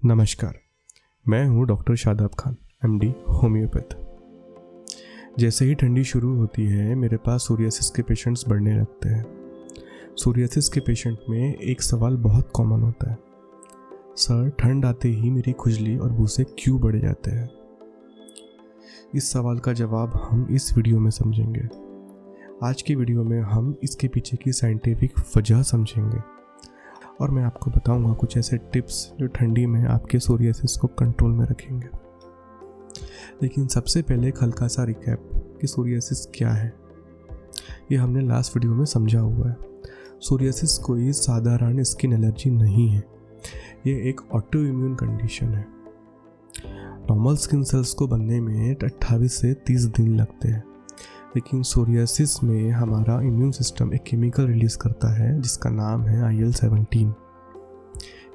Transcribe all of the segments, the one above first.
नमस्कार, मैं हूं doctor Shadab Khan, MD homeopath. जैसे ही ठंडी शुरू होती है मेरे पास सोरियासिस के पेशेंट्स बढ़ने लगते हैं। सोरियासिस के पेशेंट में एक सवाल बहुत कॉमन होता है, सर ठंड आते ही मेरी खुजली और बूसे क्यों बढ़ जाते हैं। इस सवाल का जवाब हम इस वीडियो में समझेंगे। आज की वीडियो में हम इसके पीछे की साइंटिफिक वजह समझेंगे और मैं आपको बताऊंगा कुछ ऐसे टिप्स जो ठंडी में आपके सोरियासिस को कंट्रोल में रखेंगे। लेकिन सबसे पहले एक हल्का सा रिकैप कि सोरियासिस क्या है, ये हमने लास्ट वीडियो में समझा हुआ है। सोरियासिस कोई साधारण स्किन एलर्जी नहीं है, ये एक ऑटो इम्यून कंडीशन है। नॉर्मल स्किन सेल्स को बनने में 28 से 30 दिन लगते हैं, लेकिन सोरियासिस में हमारा इम्यून सिस्टम एक केमिकल रिलीज करता है जिसका नाम है IL-17।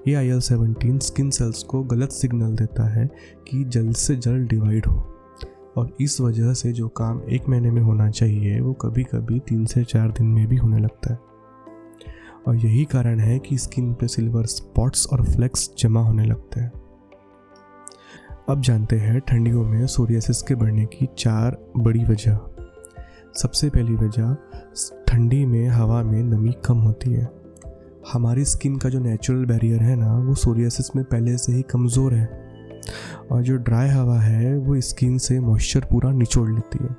ये IL-17 स्किन सेल्स को गलत सिग्नल देता है कि जल्द से जल्द डिवाइड हो, और इस वजह से जो काम 1 महीने में होना चाहिए वो कभी कभी 3 से 4 दिन में भी होने लगता है। और यही कारण है कि स्किन पे सिल्वर स्पॉट्स और फ्लेक्स जमा होने लगते हैं। अब जानते हैं ठंडियों में सोरियासिस के बढ़ने की 4 बड़ी वजह। सबसे पहली वजह, ठंडी में हवा में नमी कम होती है। हमारी स्किन का जो नेचुरल बैरियर है ना, वो सोरियासिस में पहले से ही कमज़ोर है, और जो ड्राई हवा है वो स्किन से मॉइस्चर पूरा निचोड़ लेती है,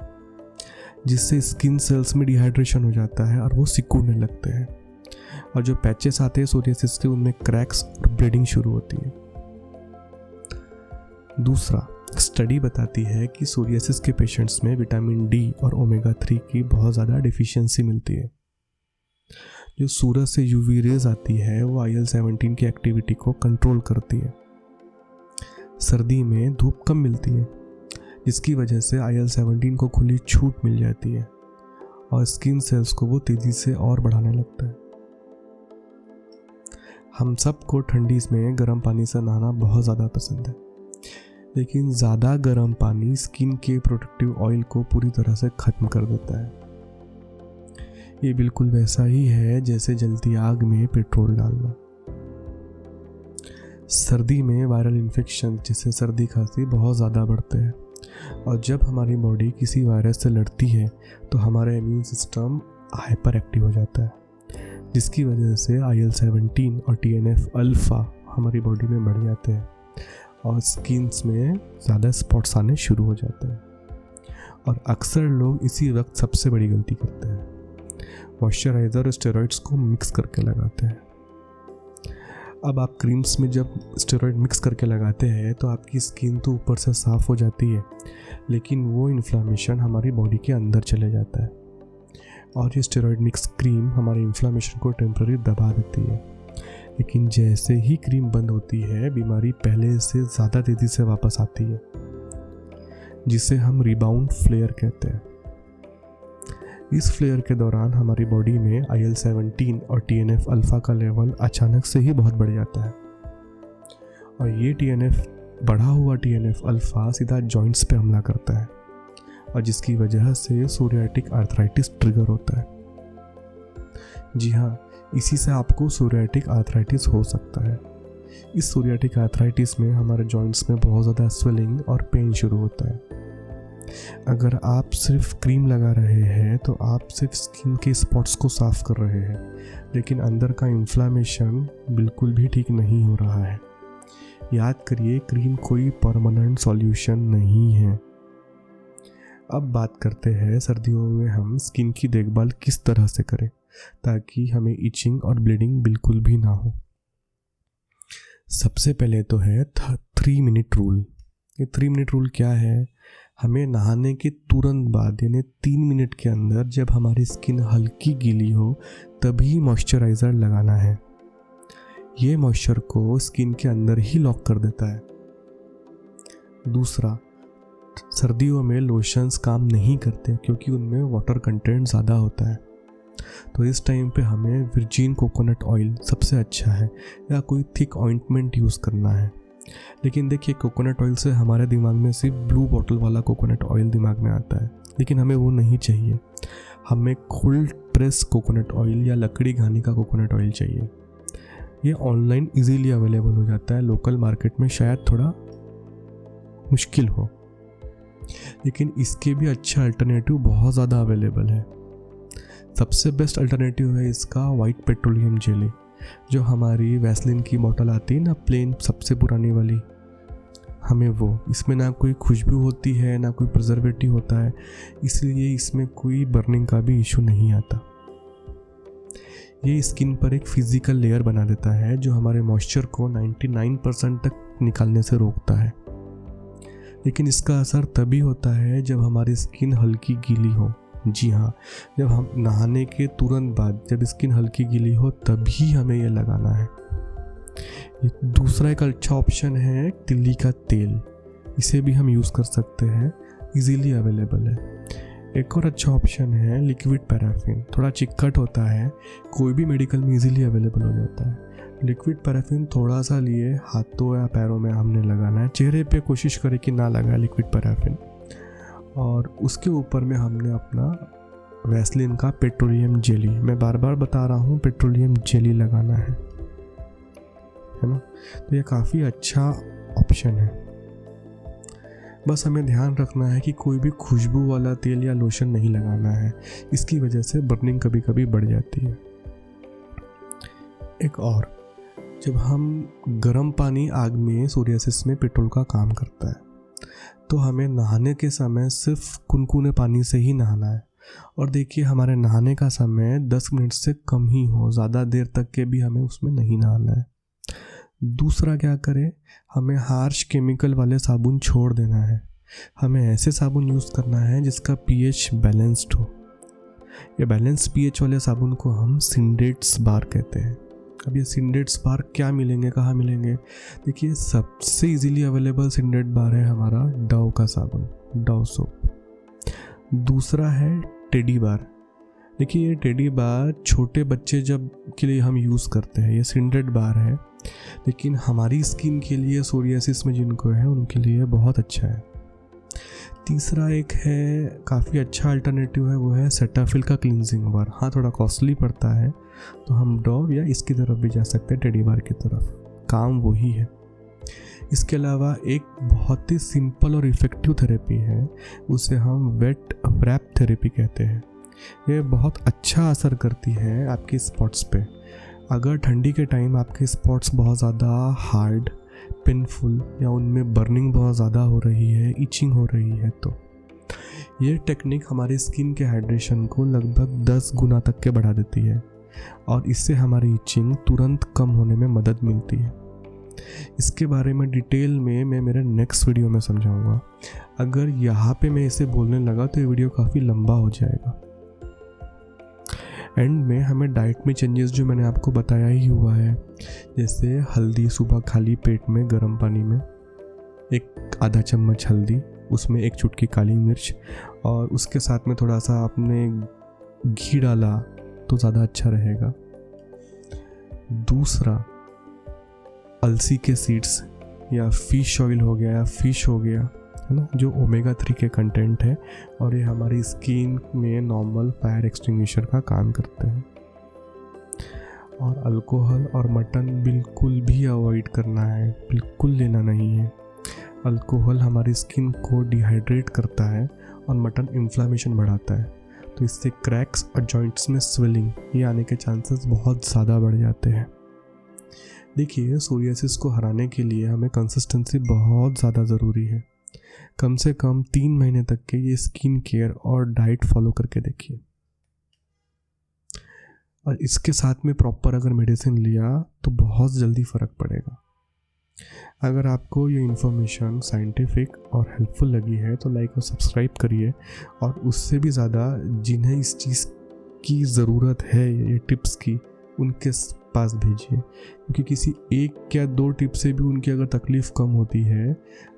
जिससे स्किन सेल्स में डिहाइड्रेशन हो जाता है और वो सिकुड़ने लगते हैं। और जो पैचेस आते हैं सोरियासिस के, उनमें क्रैक्स और ब्लीडिंग शुरू होती है। दूसरा, स्टडी बताती है कि सोरियासिस के पेशेंट्स में विटामिन डी और ओमेगा 3 की बहुत ज़्यादा डिफिशियंसी मिलती है। जो सूरज से यूवी रेज आती है वो IL-17 की एक्टिविटी को कंट्रोल करती है। सर्दी में धूप कम मिलती है, जिसकी वजह से IL-17 को खुली छूट मिल जाती है और स्किन सेल्स को वो तेज़ी से और बढ़ाने लगता है। हम सबको ठंडी में गर्म पानी से नहाना बहुत ज़्यादा पसंद है, लेकिन ज़्यादा गर्म पानी स्किन के प्रोटेक्टिव ऑयल को पूरी तरह से ख़त्म कर देता है। ये बिल्कुल वैसा ही है जैसे जलती आग में पेट्रोल डालना। सर्दी में वायरल इन्फेक्शन जैसे सर्दी खांसी बहुत ज़्यादा बढ़ते हैं, और जब हमारी बॉडी किसी वायरस से लड़ती है तो हमारा इम्यून सिस्टम हाइपर एक्टिव हो जाता है, जिसकी वजह से IL-17 और TNF अल्फ़ा हमारी बॉडी में बढ़ जाते हैं और स्किन्स में ज़्यादा स्पॉट्स आने शुरू हो जाते हैं। और अक्सर लोग इसी वक्त सबसे बड़ी गलती करते हैं, मॉइस्चराइज़र और स्टेरॉइड्स को मिक्स करके लगाते हैं। अब आप क्रीम्स में जब स्टेरॉइड मिक्स करके लगाते हैं तो आपकी स्किन तो ऊपर से साफ़ हो जाती है, लेकिन वो इन्फ्लामेशन हमारी बॉडी के अंदर चले जाता है, और ये स्टेरॉइड मिक्स क्रीम हमारी इन्फ्लामेशन को टेम्पररी दबा देती है। लेकिन जैसे ही क्रीम बंद होती है, बीमारी पहले से ज़्यादा तेज़ी से वापस आती है, जिसे हम रिबाउंड फ्लेयर कहते हैं। इस फ्लेयर के दौरान हमारी बॉडी में IL-17 और TNF अल्फ़ा का लेवल अचानक से ही बहुत बढ़ जाता है, और ये बढ़ा हुआ TNF अल्फ़ा सीधा जॉइंट्स पे हमला करता है, और जिसकी वजह से सोरियाटिक आर्थराइटिस ट्रिगर होता है। जी हाँ, इसी से आपको सोरियाटिक आर्थराइटिस हो सकता है। इस सोरियाटिक आर्थराइटिस में हमारे जॉइंट्स में बहुत ज़्यादा स्वेलिंग और पेन शुरू होता है। अगर आप सिर्फ क्रीम लगा रहे हैं तो आप सिर्फ स्किन के स्पॉट्स को साफ कर रहे हैं, लेकिन अंदर का इन्फ्लामेशन बिल्कुल भी ठीक नहीं हो रहा है। याद करिए, क्रीम कोई परमानेंट सॉल्यूशन नहीं है। अब बात करते हैं सर्दियों में हम स्किन की देखभाल किस तरह से करें ताकि हमें इचिंग और ब्लीडिंग बिल्कुल भी ना हो। सबसे पहले तो है 3 मिनट रूल। ये 3 मिनट रूल क्या है? हमें नहाने के तुरंत बाद यानी 3 मिनट के अंदर जब हमारी स्किन हल्की गीली हो तभी मॉइस्चराइज़र लगाना है। ये मॉइस्चर को स्किन के अंदर ही लॉक कर देता है। दूसरा, सर्दियों में लोशंस काम नहीं करते क्योंकि उनमें वाटर कंटेंट ज़्यादा होता है, तो इस टाइम पे हमें वर्जिन कोकोनट ऑयल सबसे अच्छा है, या कोई थिक ऑइंटमेंट यूज़ करना है। लेकिन देखिए, कोकोनट ऑयल से हमारे दिमाग में सिर्फ ब्लू बॉटल वाला कोकोनट ऑयल दिमाग में आता है, लेकिन हमें वो नहीं चाहिए। हमें कोल्ड प्रेस कोकोनट ऑयल या लकड़ी घानी का कोकोनट ऑयल चाहिए। ये ऑनलाइन इजीली अवेलेबल हो जाता है, लोकल मार्केट में शायद थोड़ा मुश्किल हो, लेकिन इसके भी अच्छा अल्टरनेटिव बहुत ज़्यादा अवेलेबल है। सबसे बेस्ट अल्टरनेटिव है इसका वाइट पेट्रोलियम जेली, जो हमारी वैसलीन की बोतल आती है ना, प्लेन सबसे पुरानी वाली, हमें वो, इसमें ना कोई खुशबू होती है ना कोई प्रिजर्वेटिव होता है, इसलिए इसमें कोई बर्निंग का भी इशू नहीं आता। ये स्किन पर एक फिजिकल लेयर बना देता है जो हमारे मॉइस्चर को 99% तक निकालने से रोकता है। लेकिन इसका असर तभी होता है जब हमारी स्किन हल्की गीली हो। जी हाँ, जब हम नहाने के तुरंत बाद जब स्किन हल्की गीली हो तभी हमें ये लगाना है। दूसरा एक अच्छा ऑप्शन है तिल्ली का तेल, इसे भी हम यूज़ कर सकते हैं, इजीली अवेलेबल है। एक और अच्छा ऑप्शन है लिक्विड पैराफिन, थोड़ा चिक्कट होता है, कोई भी मेडिकल में इजीली अवेलेबल हो जाता है। लिक्विड पैराफिन थोड़ा सा लिए हाथों या पैरों में हमने लगाना है, चेहरे पे कोशिश करें कि ना लगाए लिक्विड पैराफिन, और उसके ऊपर में हमने अपना वैसलीन का पेट्रोलियम जेली, मैं बार बार बता रहा हूँ पेट्रोलियम जेली लगाना है ना। तो ये काफ़ी अच्छा ऑप्शन है। बस हमें ध्यान रखना है कि कोई भी खुशबू वाला तेल या लोशन नहीं लगाना है, इसकी वजह से बर्निंग कभी कभी बढ़ जाती है। एक और, जब हम गर्म पानी आग में सोरियासिस में पेट्रोल का काम करता है, तो हमें नहाने के समय सिर्फ कुनकुने पानी से ही नहाना है। और देखिए हमारे नहाने का समय 10 मिनट से कम ही हो, ज़्यादा देर तक के भी हमें उसमें नहीं नहाना है। दूसरा क्या करें, हमें हार्श केमिकल वाले साबुन छोड़ देना है, हमें ऐसे साबुन यूज़ करना है जिसका पीएच बैलेंस्ड हो। ये बैलेंस पीएच वाले साबुन को हम सिंडेट्स बार कहते हैं। अब ये सिंडेट्स बार क्या मिलेंगे, कहाँ मिलेंगे? देखिए सबसे इजीली अवेलेबल सिंडेट बार है हमारा डव का साबुन, डव सोप। दूसरा है टेडी बार। देखिए ये टेडी बार छोटे बच्चे जब के लिए हम यूज़ करते हैं, ये सिंडेट बार है, लेकिन हमारी स्किन के लिए, सोरियासिस में जिनको है उनके लिए बहुत अच्छा है। तीसरा एक है काफ़ी अच्छा अल्टरनेटिव है, वो है सेटाफिल का क्लींजिंग बार। हाँ थोड़ा कॉस्टली पड़ता है, तो हम डव या इसकी तरफ भी जा सकते हैं, टेडी बार की तरफ, काम वही है। इसके अलावा एक बहुत ही सिंपल और इफ़ेक्टिव थेरेपी है, उसे हम वेट रैप थेरेपी कहते हैं। ये बहुत अच्छा असर करती है आपकी स्पॉट्स पे। अगर ठंडी के टाइम आपके स्पॉट्स बहुत ज़्यादा हार्ड, पेनफुल या उनमें बर्निंग बहुत ज़्यादा हो रही है, इचिंग हो रही है, तो ये टेक्निक हमारी स्किन के हाइड्रेशन को लगभग 10 गुना तक के बढ़ा देती है, और इससे हमारी इचिंग तुरंत कम होने में मदद मिलती है। इसके बारे में डिटेल में मैं मेरे नेक्स्ट वीडियो में समझाऊंगा। अगर यहाँ पे मैं इसे बोलने लगा तो ये वीडियो काफ़ी लंबा हो जाएगा। एंड में हमें डाइट में चेंजेस जो मैंने आपको बताया ही हुआ है, जैसे हल्दी सुबह खाली पेट में गर्म पानी में एक आधा चम्मच हल्दी, उसमें एक चुटकी काली मिर्च, और उसके साथ में थोड़ा सा आपने घी डाला तो ज़्यादा अच्छा रहेगा। दूसरा अलसी के सीड्स या फिश ऑयल हो गया या फिश हो गया, है ना, जो ओमेगा 3 के कंटेंट है, और ये हमारी स्किन में नॉर्मल फायर एक्सटिंग्विशर का काम करते हैं। और अल्कोहल और मटन बिल्कुल भी अवॉइड करना है, बिल्कुल लेना नहीं है। अल्कोहल हमारी स्किन को डिहाइड्रेट करता है और मटन इन्फ्लामेशन बढ़ाता है, तो इससे क्रैक्स और जॉइंट्स में स्वेलिंग ये आने के चांसेस बहुत ज़्यादा बढ़ जाते हैं। देखिए सोरियासिस को हराने के लिए हमें कंसिस्टेंसी बहुत ज़्यादा ज़रूरी है। कम से कम 3 महीने तक के ये स्किन केयर और डाइट फॉलो करके देखिए, और इसके साथ में प्रॉपर अगर मेडिसिन लिया तो बहुत जल्दी फ़र्क पड़ेगा। अगर आपको ये इन्फॉर्मेशन साइंटिफिक और हेल्पफुल लगी है तो लाइक और सब्सक्राइब करिए, और उससे भी ज़्यादा जिन्हें इस चीज़ की ज़रूरत है ये टिप्स की, उनके पास भेजिए, क्योंकि किसी एक या 2 टिप से भी उनकी अगर तकलीफ़ कम होती है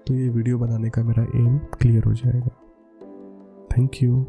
तो ये वीडियो बनाने का मेरा एम क्लियर हो जाएगा। Thank you.